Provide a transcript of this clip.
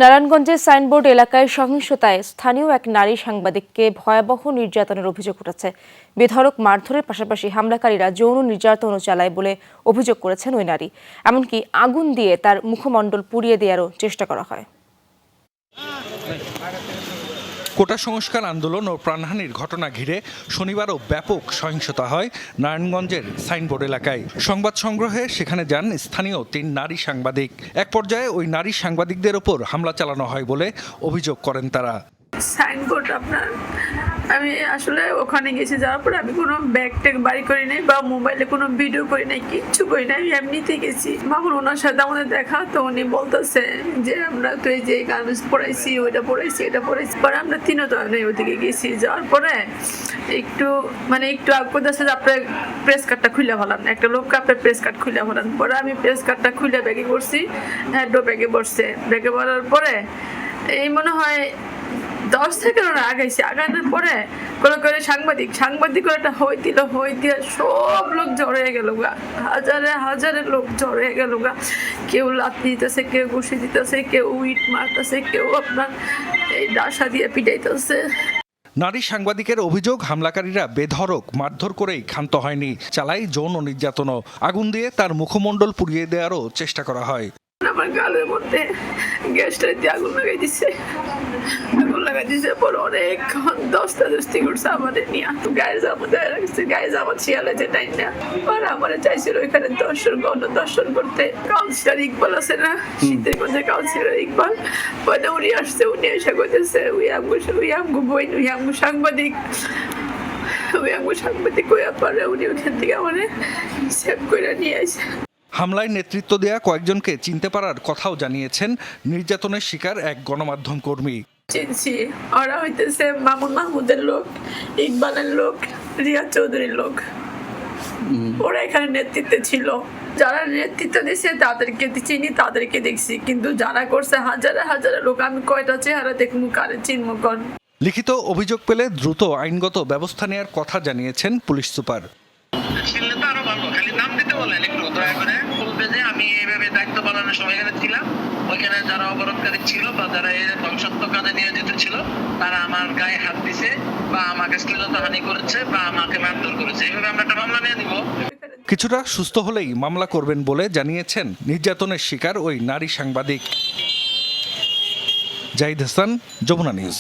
নারায়ণগঞ্জের সাইনবোর্ড এলাকায় সহিংসতায় স্থানীয় এক নারী সাংবাদিককে ভয়াবহ নির্যাতনের অভিযোগ উঠেছে। বেধড়ক মারধরের পাশাপাশি হামলাকারীরা যৌন নির্যাতনও চালায় বলে অভিযোগ করেছেন ওই নারী। এমনকি আগুন দিয়ে তার মুখমণ্ডল পুড়িয়ে দেওয়ারও চেষ্টা করা হয়। কোটা সংস্কার আন্দোলন ও প্রাণহানির ঘটনা ঘিরে শনিবারও ব্যাপক সহিংসতা হয় নারায়ণগঞ্জের সাইনবোর্ড এলাকায়। সংবাদ সংগ্রহে সেখানে যান স্থানীয় ৩ নারী সাংবাদিক। এক পর্যায়ে ওই নারী সাংবাদিকদের ওপর হামলা চালানো হয় বলে অভিযোগ করেন তারা। সাইনবোর্ড আমি আসলে ওখানে গেছি, যাওয়ার পরে আমি কোনো ব্যাগ ট্যাগ বাড়ি করি নাই বা মোবাইলে কোনো ভিডিও করি নাই, কিচ্ছু করি নাই, আমি এমনিতে গেছি। মামুন ওনার সাথে আমাদের দেখা, তো উনি বলতেছে যে আমরা তো এই যে গার্মেন্টস পড়াইছি, ওইটা পড়াইছি, এটা পড়াইছি। পরে আমরা তিনজনে ওদিকে গেছি। যাওয়ার পরে একটু আগ করতেছে যে আপনার প্রেস কার্ডটা খুলে ফেলান, একটা লোককে আপনার প্রেস কার্ড খুলে ফেলান। পরে আমি প্রেস কার্ডটা খুলে ব্যাগে করছি, হ্যান্ডও ব্যাগে বসছে। ব্যাগে বলার পরে এই মনে হয় 10 সেকেন্ড আগাইছে। আগানোর পরে করে সাংবাদিক একটা হই দিয়ে সব লোক জড়ে গেল গা, হাজারে লোক জড়ে গেল গা। কেউ লাথি দিতেছে, কেউ ঘুষি দিতেছে, কেউ ইট মারতেছে, কেউ আপনার এই ডাসা দিয়ে পিটাইতেছে। নারী সাংবাদিকের অভিযোগ, হামলাকারীরা বেধড়ক মারধর করেই ক্ষান্ত হয়নি, চালায় যৌন নির্যাতনও। আগুন দিয়ে তার মুখমণ্ডল পুড়িয়ে দেওয়ারও চেষ্টা করা হয়। আমার গালের মধ্যে গ্যাসটা দিয়ে আগুন লাগাই দিছে। পরে অনেকক্ষণ দস্তাদস্তি করছে আমাদের নিয়ে। গায়ে জামা ছিয়ালে যে টাইম না, আর আমার চাইছিল ওইখানে দর্শন করতে। কাউন্সিলর ইকবাল আছে না, শীতেরগঞ্জের কাউন্সিলর ইকবাল, পরে উনি আসছে। উনি এসে করতেছে উই আমগো বই, উই আমগো সাংবাদিক কইয়া পরে উনি ওখান থেকে আমার সেভ করে নিয়ে আসে। হামলায় নেতৃত্ব দেয়া কয়েকজনকে চিনতে পারার কথাও জানিয়েছেন নির্যাতনের শিকার এক গণমাধ্যম কর্মী। চিনছি, ওরা হইতেছে মামুন মাহমুদের লোক, ইকবালের লোক, রিয়া চৌধুরীর লোক। ওরা এখানে নেতৃত্বে ছিল। যারা নেতৃত্ব দিচ্ছে তাদেরকে চিনি, তাদেরকে দেখছি, কিন্তু যারা করছে হাজারে লোক, আমি কয়টা চেহারা দেখবো, কারে চিনবো কোন। লিখিত অভিযোগ পেলে দ্রুত আইনগত ব্যবস্থা নেওয়ার কথা জানিয়েছেন পুলিশ সুপার। আমি এইভাবে দায়িত্ব পালনের সময় এখানে ছিলাম, ওইখানে যারা অবরোধকারী ছিল বা যারা এই ধ্বংসাত্মক কাজে নিয়োজিত ছিল, তারা আমার গায়ে হাত দিছে বা আমাকে শ্লীলতাহানি করেছে বা আমাকে মারধর করেছে। এইভাবে আমরা একটা মামলা নিয়ে দিব। কিছুটা সুস্থ হলেই মামলা করবেন বলে জানিয়েছেন নির্যাতনের শিকার ওই নারী সাংবাদিক। জাহিদ হাসান, যমুনা নিউজ।